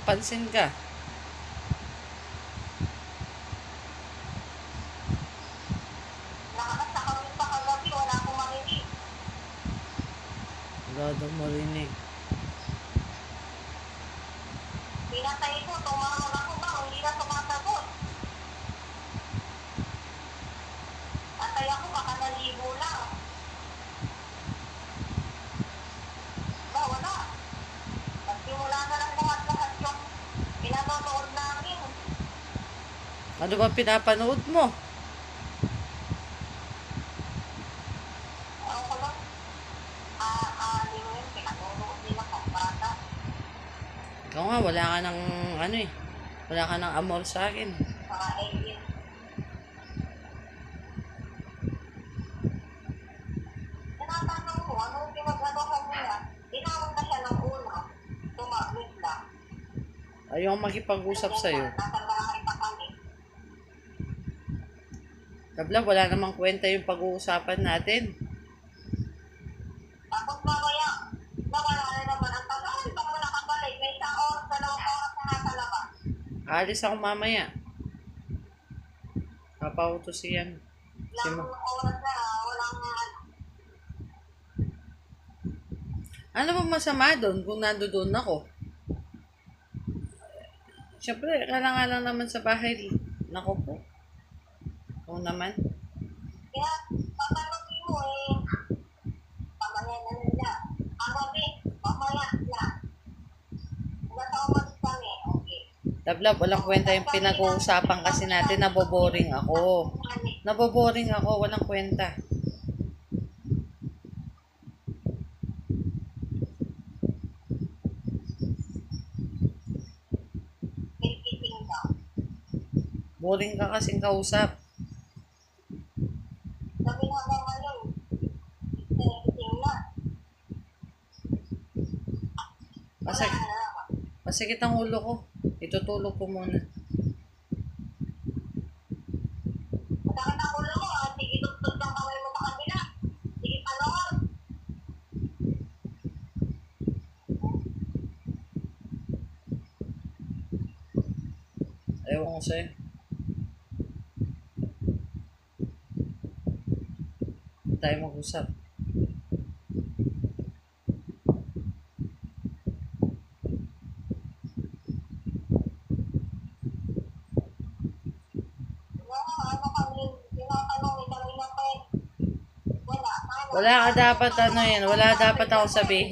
Mapansin ka. Nakakasta kami pa kagabi, wala akong marinig. Wala daw marinig. Pinatay ko, tumawag ako ba, hindi na sumasagot. Atay ako, baka naligo lang. Ba, wala. Nagsimula na lang lahat-lahat yung pinanonood namin. Ano ba pinapanood mo? Ako ko lang, yun, pinanonood nila pang bata. Ikaw nga, wala ka ng ano eh. Wala ka ng amor sa akin. Mga alien. Tinatanong mo, anong pinag-anohan niya? Tinawag na siya ng una. Tumaglit lang. Ayaw makipag-usap sa'yo. Nasa bahay pa kami. Tabla, wala namang kwenta yung pag-uusapan natin. Tapos mamaya, nawala na naman ang tagal. Pag mo nakabalik, may isang oras, 2 oras na nasa labas. Alis ako mamaya. Papautos yan. Ilang oras na, walang Ano ba masama doon kung nandoon ako? Siyempre, kailangan lang naman sa bahay. Nako po. Oo naman. Kaya, papanapin mo eh. Mamaya na nila. Agabi, mamaya na. Nasa umalis kami, okay. Tabla, walang kwenta yung pinag-uusapan kasi natin. Naboboring ako. Naboboring ako. Walang kwenta. Kikiting daw. Boring ka kasing kausap. Sabi nga ba ngayon, kikiting na. Masakit, Wala na naman. masakit ang ulo ko. Itutulog ko muna. Masakit ang ulo mo, sige tutod ang kamay mo sa kanila. Sige panawag. Ewan ko sa'yo. Hindi tayo mag-usap. Ano kami, tinatanong ni kanina pa eh. Wala. Wala ka dapat ano yan. Wala dapat ako sabihin.